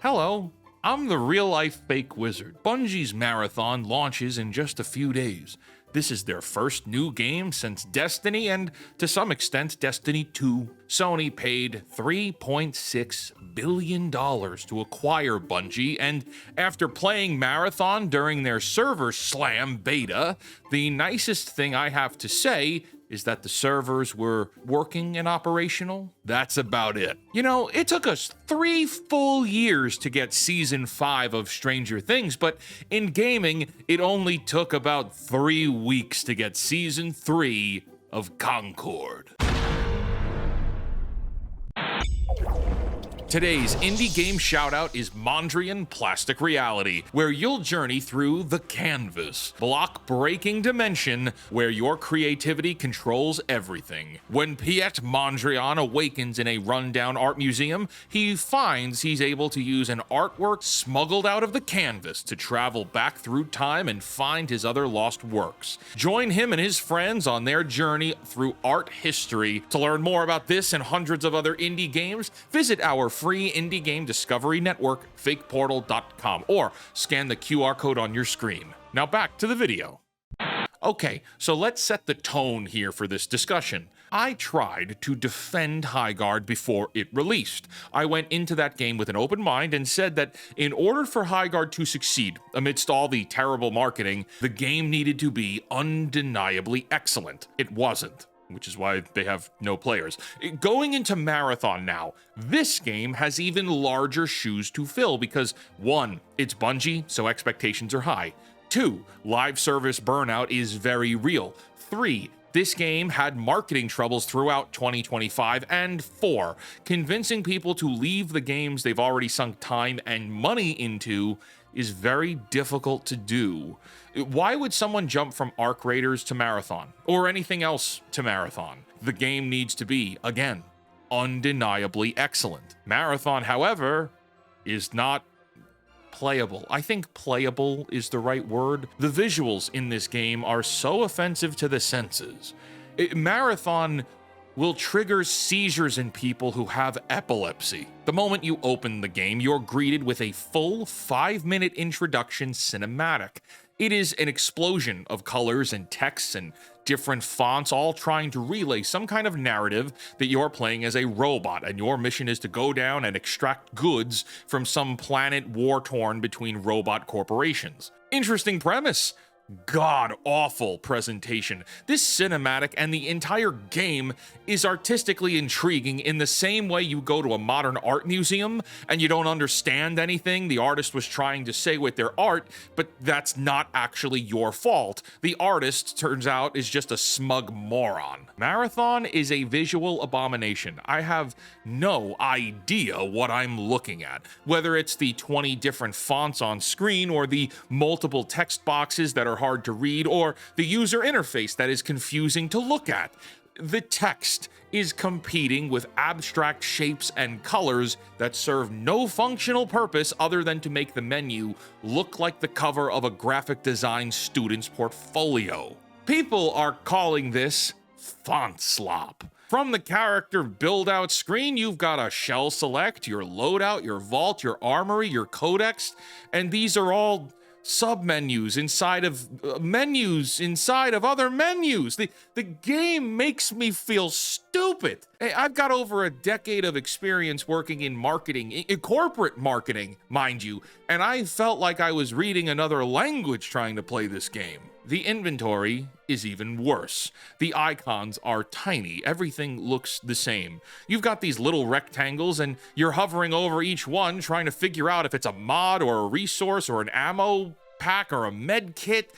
Hello, I'm the real-life fake wizard. Bungie's marathon launches in just a few days. This is their first new game since Destiny and, to some extent, Destiny 2. Sony paid $3.6 billion to acquire Bungie, and after playing Marathon during their server slam beta, the nicest thing I have to say is that the servers were working and operational. That's about it. You know, it took us 3 full years to get Season 5 of Stranger Things, but in gaming, it only took about 3 weeks to get Season 3 of Concord. Today's indie game shoutout is Mondrian Plastic Reality, where you'll journey through the canvas, block-breaking dimension where your creativity controls everything. When Piet Mondrian awakens in a rundown art museum, he finds he's able to use an artwork smuggled out of the canvas to travel back through time and find his other lost works. Join him and his friends on their journey through art history. To learn more about this and hundreds of other indie games, visit our free indie game discovery network, fakeportal.com, or scan the QR code on your screen. Now back to the video. Okay, so let's set the tone here for this discussion. I tried to defend Highguard before it released. I went into that game with an open mind and said that in order for Highguard to succeed amidst all the terrible marketing, the game needed to be undeniably excellent. It wasn't, which is why they have no players. Going into Marathon now, this game has even larger shoes to fill because 1, it's Bungie, so expectations are high. 2, live service burnout is very real. 3, this game had marketing troubles throughout 2025. And 4, convincing people to leave the games they've already sunk time and money into is very difficult to do. Why would someone jump from Arc Raiders to Marathon, or anything else to Marathon? The game needs to be, again, undeniably excellent. Marathon, however, is not playable. I think playable is the right word. The visuals in this game are so offensive to the senses. Marathon will trigger seizures in people who have epilepsy. The moment you open the game, you're greeted with a full 5-minute introduction cinematic. It is an explosion of colors and texts and different fonts, all trying to relay some kind of narrative that you're playing as a robot, and your mission is to go down and extract goods from some planet war-torn between robot corporations. Interesting premise. God-awful presentation. This cinematic and the entire game is artistically intriguing in the same way you go to a modern art museum and you don't understand anything the artist was trying to say with their art, but that's not actually your fault. The artist, turns out, is just a smug moron. Marathon is a visual abomination. I have no idea what I'm looking at, whether it's the 20 different fonts on screen or the multiple text boxes that are hard to read, or the user interface that is confusing to look at. The text is competing with abstract shapes and colors that serve no functional purpose other than to make the menu look like the cover of a graphic design student's portfolio. People are calling this font slop. From the character build-out screen, you've got a shell select, your loadout, your vault, your armory, your codex, and these are all sub-menus inside of menus inside of other menus. The game makes me feel stupid. Hey, I've got over a decade of experience working in marketing, in corporate marketing, mind you, and I felt like I was reading another language trying to play this game. The inventory is even worse. The icons are tiny. Everything looks the same. You've got these little rectangles and you're hovering over each one trying to figure out if it's a mod or a resource or an ammo pack or a med kit.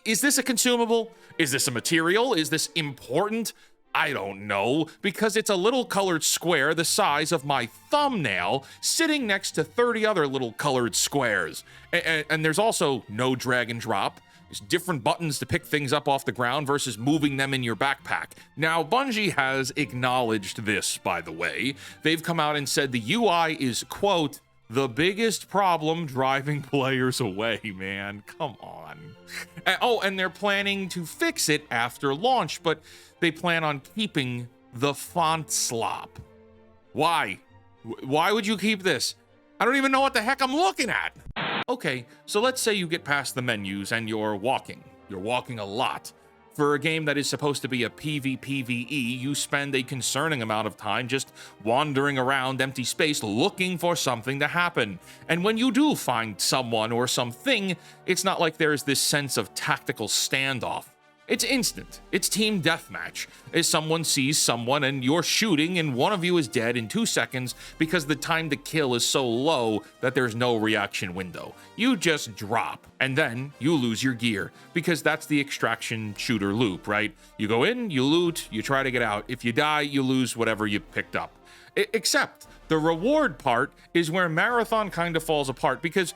Is this a consumable? Is this a material? Is this important? I don't know, because it's a little colored square the size of my thumbnail sitting next to 30 other little colored squares. And there's also no drag and drop. There's different buttons to pick things up off the ground versus moving them in your backpack. Now, Bungie has acknowledged this, by the way. They've come out and said the UI is, quote, the biggest problem driving players away, man. Come on. Oh, and they're planning to fix it after launch, but they plan on keeping the font slop. Why? Why would you keep this? I don't even know what the heck I'm looking at. Okay, so let's say you get past the menus and you're walking. You're walking a lot. For a game that is supposed to be a PvPvE, you spend a concerning amount of time just wandering around empty space looking for something to happen. And when you do find someone or something, it's not like there's this sense of tactical standoff. It's instant. It's team deathmatch. As someone sees someone and you're shooting and one of you is dead in 2 seconds because the time to kill is so low that there's no reaction window. You just drop and then you lose your gear because that's the extraction shooter loop, right? You go in, you loot, you try to get out. If you die, you lose whatever you picked up. Except the reward part is where Marathon kind of falls apart because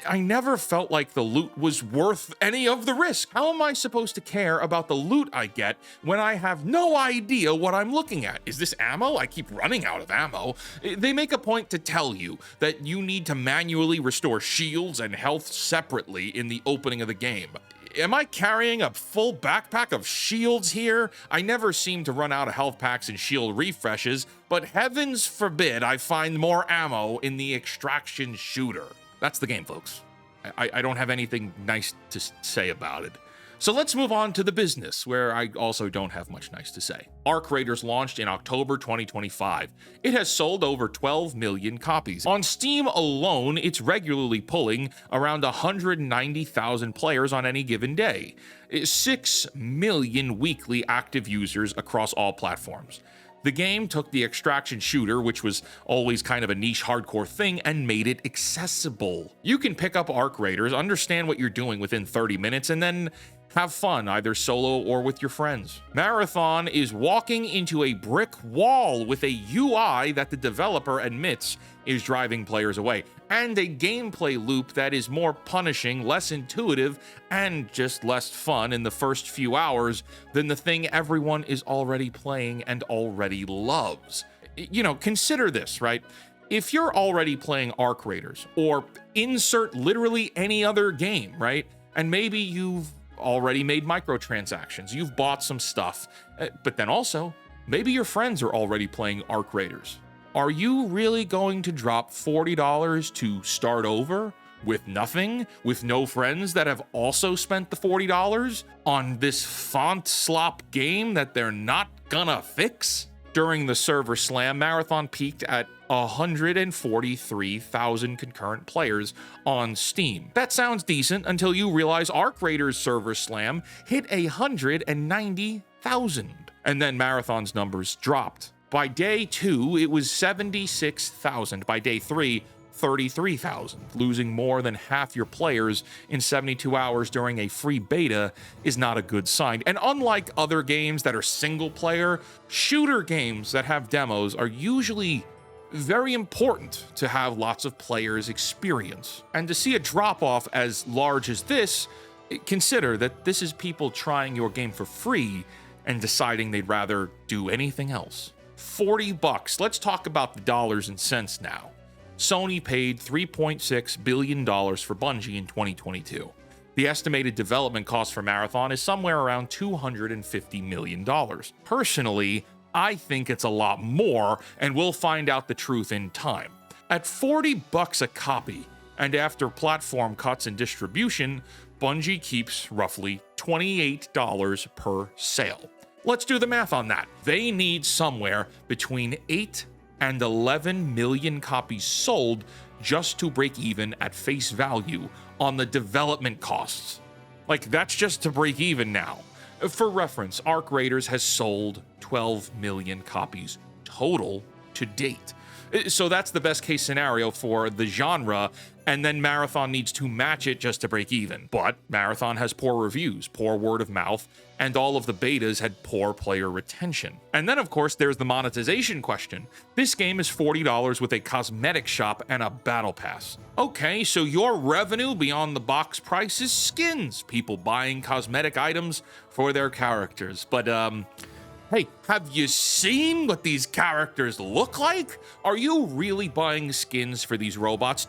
I never felt like the loot was worth any of the risk. How am I supposed to care about the loot I get when I have no idea what I'm looking at? Is this ammo? I keep running out of ammo. They make a point to tell you that you need to manually restore shields and health separately in the opening of the game. Am I carrying a full backpack of shields here? I never seem to run out of health packs and shield refreshes, but heavens forbid I find more ammo in the extraction shooter. That's the game, folks. I don't have anything nice to say about it. So let's move on to the business, where I also don't have much nice to say. Arc Raiders launched in October 2025. It has sold over 12 million copies. On Steam alone, it's regularly pulling around 190,000 players on any given day. 6 million weekly active users across all platforms. The game took the extraction shooter, which was always kind of a niche hardcore thing, and made it accessible. You can pick up Arc Raiders, understand what you're doing within 30 minutes, and then have fun, either solo or with your friends. Marathon is walking into a brick wall with a UI that the developer admits is driving players away, and a gameplay loop that is more punishing, less intuitive, and just less fun in the first few hours than the thing everyone is already playing and already loves. You know, consider this, right? If you're already playing Arc Raiders, or insert literally any other game, right? And maybe you've already made microtransactions, you've bought some stuff, but then also, maybe your friends are already playing Arc Raiders. Are you really going to drop $40 to start over with nothing, with no friends that have also spent the $40 on this font slop game that they're not gonna fix? During the server slam, Marathon peaked at 143,000 concurrent players on Steam. That sounds decent until you realize Arc Raiders server slam hit 190,000. And then Marathon's numbers dropped. By day 2, it was 76,000. By day 3, 33,000. Losing more than half your players in 72 hours during a free beta is not a good sign. And unlike other games that are single player, shooter games that have demos are usually very important to have lots of players experience. And to see a drop-off as large as this, consider that this is people trying your game for free and deciding they'd rather do anything else. $40. Let's talk about the dollars and cents now. Sony paid $3.6 billion for Bungie in 2022. The estimated development cost for Marathon is somewhere around $250 million. Personally, I think it's a lot more, and we'll find out the truth in time. At $40 a copy, and after platform cuts and distribution, Bungie keeps roughly $28 per sale. Let's do the math on that. They need somewhere between 8 and 11 million copies sold just to break even at face value on the development costs. Like, that's just to break even now. For reference, Arc Raiders has sold 12 million copies total to date. So that's the best case scenario for the genre, and then Marathon needs to match it just to break even. But Marathon has poor reviews, poor word of mouth, and all of the betas had poor player retention. And then, of course, there's the monetization question. This game is $40 with a cosmetic shop and a battle pass. Okay, so your revenue beyond the box price is skins, people buying cosmetic items for their characters. But, hey, have you seen what these characters look like? Are you really buying skins for these robots?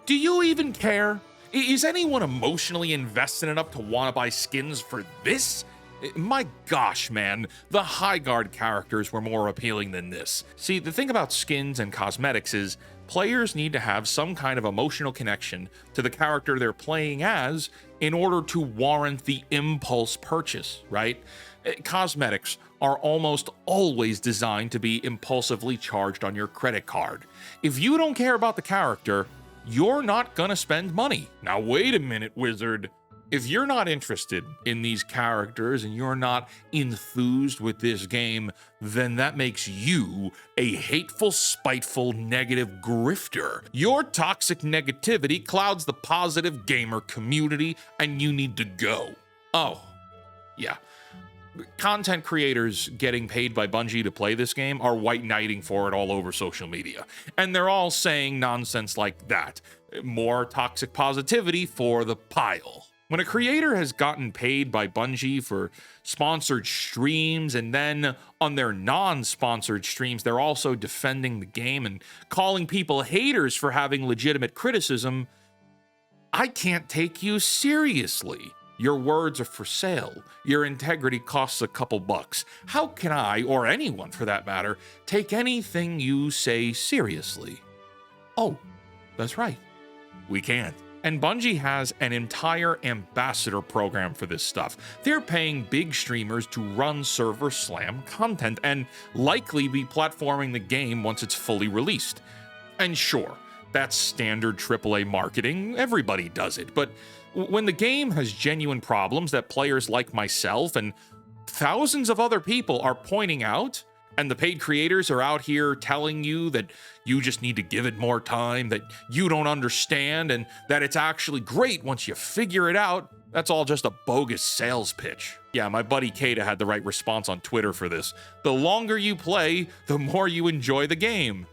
Do you even care? Is anyone emotionally invested enough to want to buy skins for this? My gosh, man, the High Guard characters were more appealing than this. See, the thing about skins and cosmetics is Players need to have some kind of emotional connection to the character they're playing as in order to warrant the impulse purchase, right? Cosmetics are almost always designed to be impulsively charged on your credit card. If you don't care about the character, you're not gonna spend money. Now, wait a minute, wizard. If you're not interested in these characters and you're not enthused with this game, then that makes you a hateful, spiteful, negative grifter. Your toxic negativity clouds the positive gamer community, and you need to go. Oh, yeah. Content creators getting paid by Bungie to play this game are white knighting for it all over social media. And they're all saying nonsense like that. More toxic positivity for the pile. When a creator has gotten paid by Bungie for sponsored streams, and then on their non-sponsored streams, they're also defending the game and calling people haters for having legitimate criticism, I can't take you seriously. Your words are for sale. Your integrity costs a couple bucks. How can I, or anyone for that matter, take anything you say seriously? Oh, that's right. We can't. And Bungie has an entire ambassador program for this stuff. They're paying big streamers to run server slam content and likely be platforming the game once it's fully released. And sure, that's standard AAA marketing. Everybody does it. But when the game has genuine problems that players like myself and thousands of other people are pointing out, and the paid creators are out here telling you that you just need to give it more time, that you don't understand, and that it's actually great once you figure it out, that's all just a bogus sales pitch. Yeah, my buddy Kata had the right response on Twitter for this. The longer you play, the more you enjoy the game.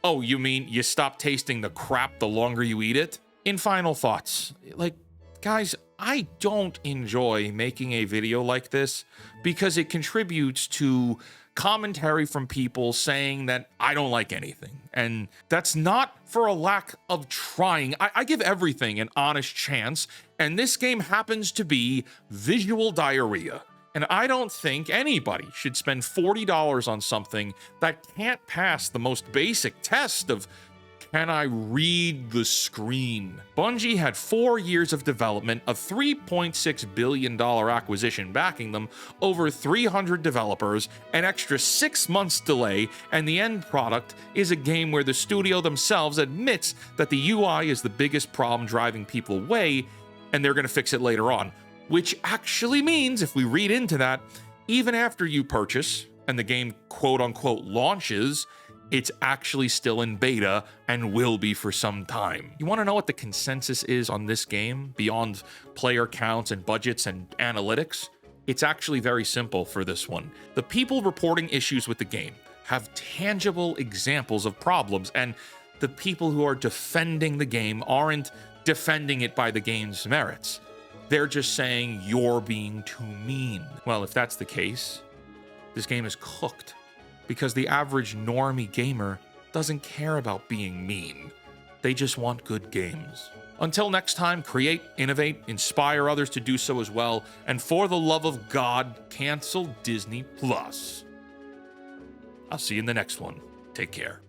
Oh, you mean you stop tasting the crap the longer you eat it? In final thoughts, guys, I don't enjoy making a video like this because it contributes to commentary from people saying that I don't like anything. And that's not for a lack of trying. I give everything an honest chance, and this game happens to be visual diarrhea. And I don't think anybody should spend $40 on something that can't pass the most basic test of, can I read the screen? Bungie had 4 years of development, a $3.6 billion acquisition backing them, over 300 developers, an extra 6 months delay, and the end product is a game where the studio themselves admits that the UI is the biggest problem driving people away, and they're going to fix it later on. Which actually means, if we read into that, even after you purchase and the game quote-unquote launches, it's actually still in beta and will be for some time. You want to know what the consensus is on this game beyond player counts and budgets and analytics? It's actually very simple for this one. The people reporting issues with the game have tangible examples of problems, and the people who are defending the game aren't defending it by the game's merits. They're just saying you're being too mean. Well, if that's the case, this game is cooked. Because the average normie gamer doesn't care about being mean. They just want good games. Until next time, create, innovate, inspire others to do so as well, and for the love of God, cancel Disney+. I'll see you in the next one. Take care.